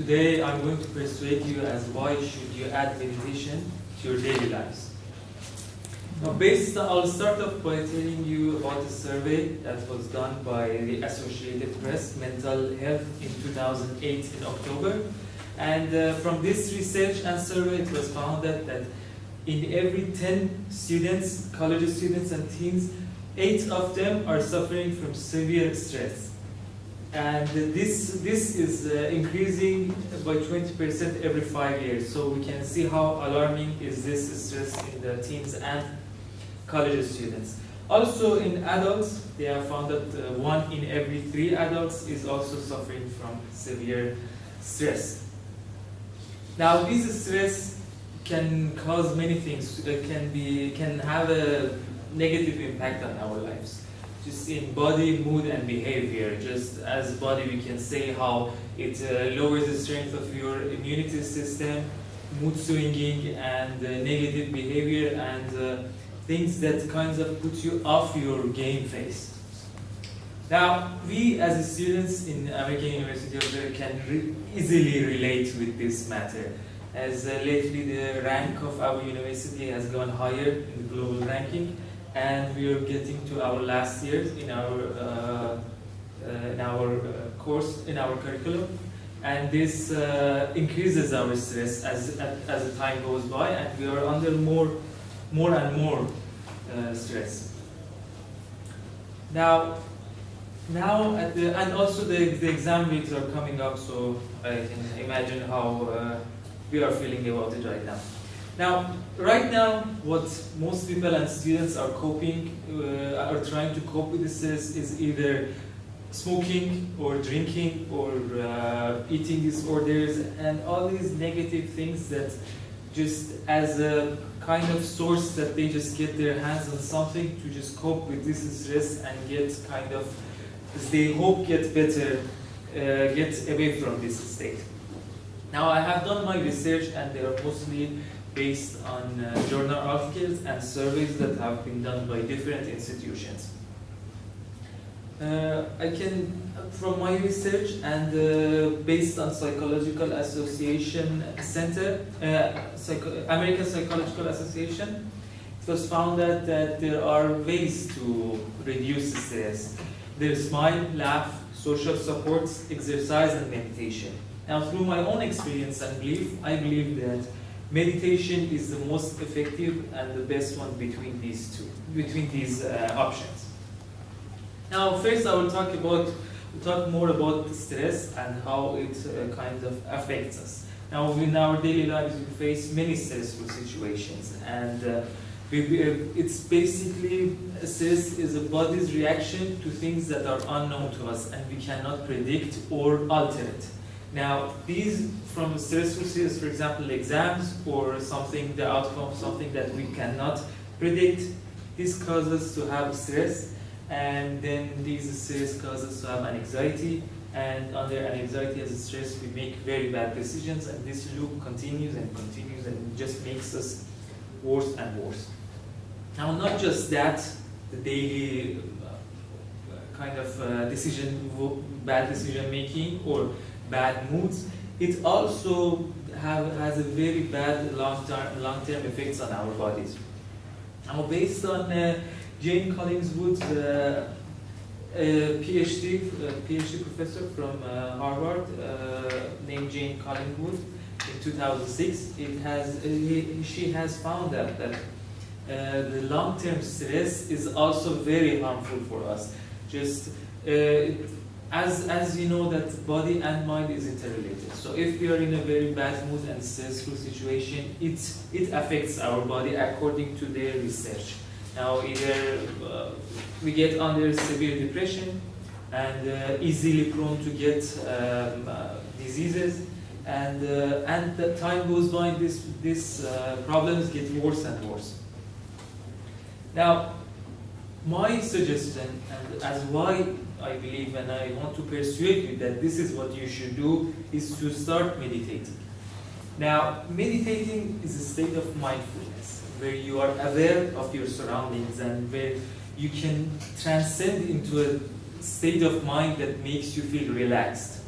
Today I'm going to persuade you as why should you add meditation to your daily lives. Now I'll start off by telling you about a survey that was done by the Associated Press, Mental Health, in 2008 in October. And from this research and survey it was found that in every 10 students, college students and teens, 8 of them are suffering from severe stress. And this is increasing by 20% every 5 years. So we can see how alarming is this stress in the teens and college students. Also in adults, they have found that 1 in every 3 adults is also suffering from severe stress. Now this stress can cause many things. It can have a negative impact on our lives. Just in body, mood, and behavior. Just as body, we can say how it lowers the strength of your immunity system, mood swinging, and negative behavior, and things that kind of put you off your game face. Now, we as students in American University of Georgia can easily relate with this matter, as lately the rank of our university has gone higher in the global ranking, and we are getting to our last years in our course, in our curriculum, and this increases our stress as the time goes by, and we are under more and more stress. Now and also the exam weeks are coming up, so I can imagine how we are feeling about it right now. Now, right now, what most people and students are are trying to cope with this stress is either smoking or drinking or eating disorders and all these negative things that just as a kind of source that they just get their hands on something to just cope with this stress and get kind of, as they hope, get better, get away from this state. Now, I have done my research and they are mostly based on journal articles and surveys that have been done by different institutions. From my research and based on Psychological Association Center, American Psychological Association, it was found that there are ways to reduce stress. There's smile, laugh, social supports, exercise, and meditation. Now, through my own experience and belief, I believe that meditation is the most effective and the best one between these options. Now, first I will talk more about stress and how it kind of affects us. Now, in our daily lives, we face many stressful situations, and it's basically, stress is the body's reaction to things that are unknown to us and we cannot predict or alter it. Now, these from stressful situations, for example, exams or the outcome of something that we cannot predict, this causes us to have stress, and then these stress causes us to have anxiety, and under an anxiety as a stress, we make very bad decisions, and this loop continues and continues and just makes us worse and worse. Now, not just that, the daily kind of bad decision making or bad moods, it also has a very bad long-term effects on our bodies. Now, based on Jane Collingswood's PhD professor from Harvard, named Jane Collingwood, in 2006, she has found that the long-term stress is also very harmful for us. Just as you know that body and mind is interrelated. So if we are in a very bad mood and stressful situation, it affects our body according to their research. Now, either we get under severe depression and easily prone to get diseases, and the time goes by, these problems get worse and worse. Now, my suggestion, and as why I believe and I want to persuade you that this is what you should do, is to start meditating. Now, meditating is a state of mindfulness where you are aware of your surroundings and where you can transcend into a state of mind that makes you feel relaxed.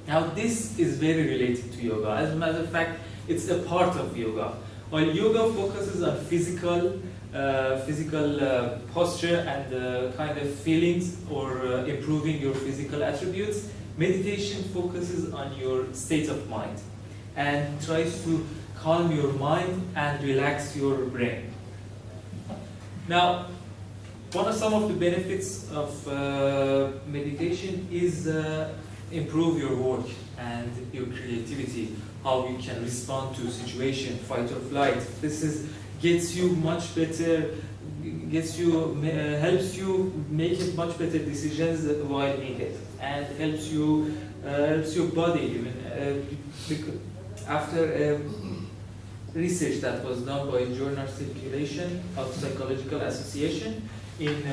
Now this is very related to yoga. As a matter of fact, it's a part of yoga. While yoga focuses on physical posture and kind of feelings or improving your physical attributes, meditation focuses on your state of mind and tries to calm your mind and relax your brain. Now, some of the benefits of meditation is improve your work and your creativity, how you can respond to situation, fight or flight. This gets you much better, helps you make much better decisions while needed, and helps your body even. After research that was done by Journal Circulation of Psychological Association in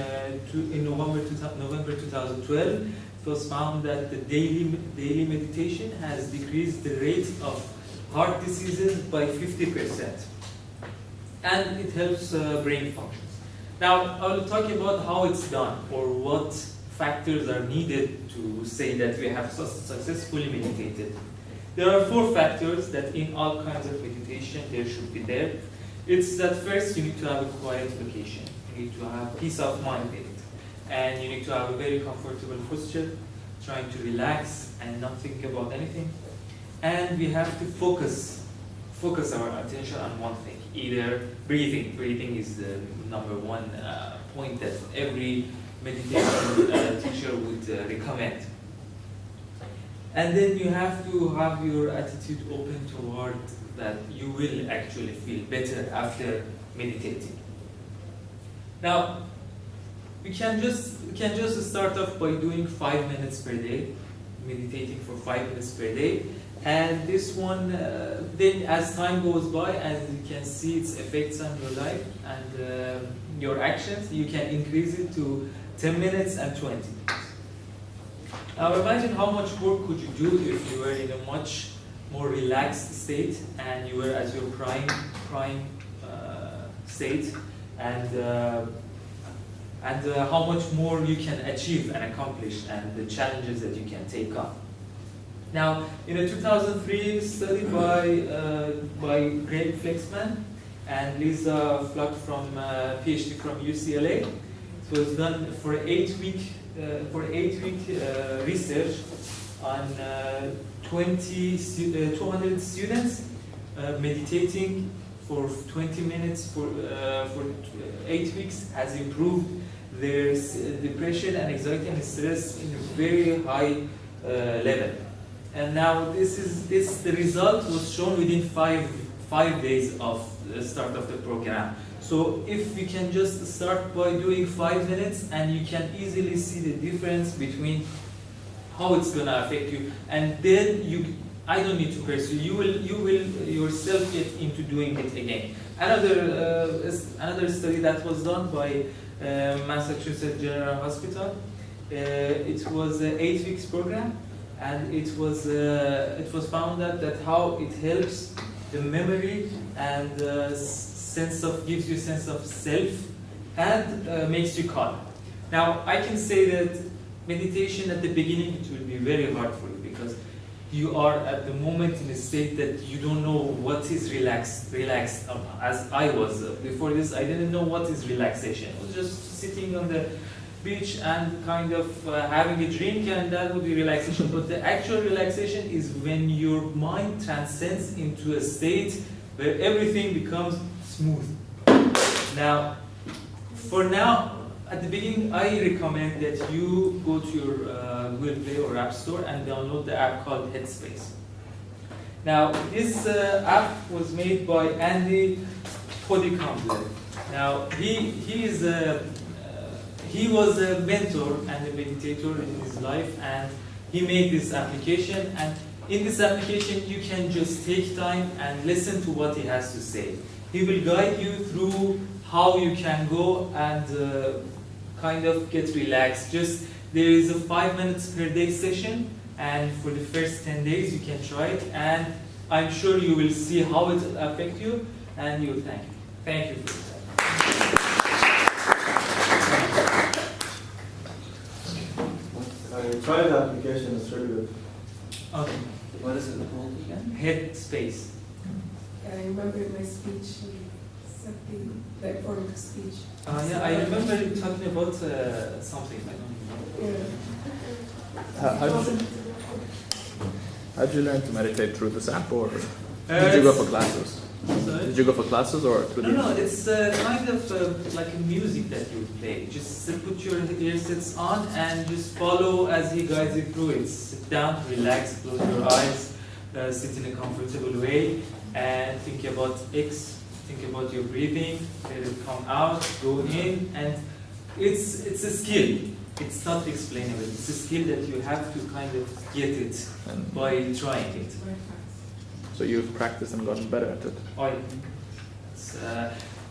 November 2012, it was found that the daily meditation has decreased the rate of heart diseases by 50%, and it helps brain functions. Now, I will talk about how it's done or what factors are needed to say that we have successfully meditated. There are 4 factors that in all kinds of meditation there should be there. It's that first, you need to have a quiet location. You need to have peace of mind in it. And you need to have a very comfortable posture, trying to relax and not think about anything. And we have to focus our attention on one thing, either breathing. Breathing is the number one point that every meditation teacher would recommend. And then you have to have your attitude open toward that you will actually feel better after meditating. Now, we can just start off by doing 5 minutes per day, meditating for 5 minutes per day. And this one, then as time goes by, as you can see its effects on your life and your actions, you can increase it to 10 minutes and 20 minutes. Now imagine how much work could you do if you were in a much more relaxed state and you were at your prime state, and how much more you can achieve and accomplish, and the challenges that you can take on. Now, in a 2003 study by Greg Flexman and Lisa Fluck from PhD from UCLA, it was done for 8-week research on 200 students meditating for 20 minutes for 8 weeks has improved their depression and anxiety and stress in a very high level. And now the result was shown within five days of the start of the program. So if we can just start by doing 5 minutes, and you can easily see the difference between how it's gonna affect you, and then I don't need to pursue. You will yourself get into doing it again. Another study that was done by Massachusetts General Hospital. It was an 8 weeks program, and it was found that how it helps the memory and gives you a sense of self, and makes you calm. Now, I can say that meditation at the beginning, it will be very hard for you, because you are at the moment in a state that you don't know what is relaxed. As I was before this, I didn't know what is relaxation. I was just sitting on the beach and kind of having a drink, and that would be relaxation. But the actual relaxation is when your mind transcends into a state where everything becomes smooth. Now, at the beginning, I recommend that you go to your Google Play or App Store and download the app called Headspace. Now, this app was made by Andy Podicombe. Now, he was a mentor and a meditator in his life, and he made this application. And in this application, you can just take time and listen to what he has to say. He will guide you through how you can go and kind of get relaxed. There is a 5 minutes per day session, and for the first 10 days you can try it, and I'm sure you will see how it will affect you, and you will thank you. Thank you for your time. I tried the application, it's really good. Okay. What is it called again? Headspace. I remember in my speech, something like form of speech. Yeah, I remember you talking about something. I don't remember. Yeah. How did you learn to meditate through this app, or did you go for classes? Sorry? Did you go for classes or through the? No, it's kind of like a music that you play. Just put your earsets on and just follow as he guides you through it. Sit down, relax, close your eyes, sit in a comfortable way, and think about X. Think about your breathing. Let it come out, go in, and it's a skill. It's not explainable. It's a skill that you have to kind of get it by trying it. So you've practiced and gotten better at it.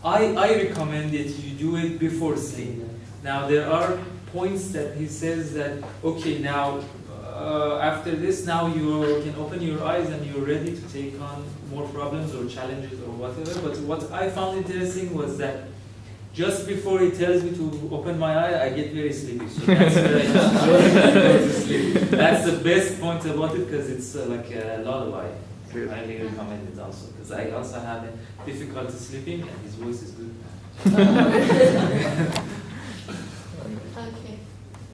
I recommend that you do it before sleep. Now there are points that he says that okay, now after this, now you can open your eyes and you're ready to take on more problems or challenges or whatever. But what I found interesting was that just before he tells me to open my eye, I get very sleepy. So that's where I just go to sleep. That's the best point about it because it's like a lullaby. I highly recommend it also because I also have difficulty sleeping and his voice is good.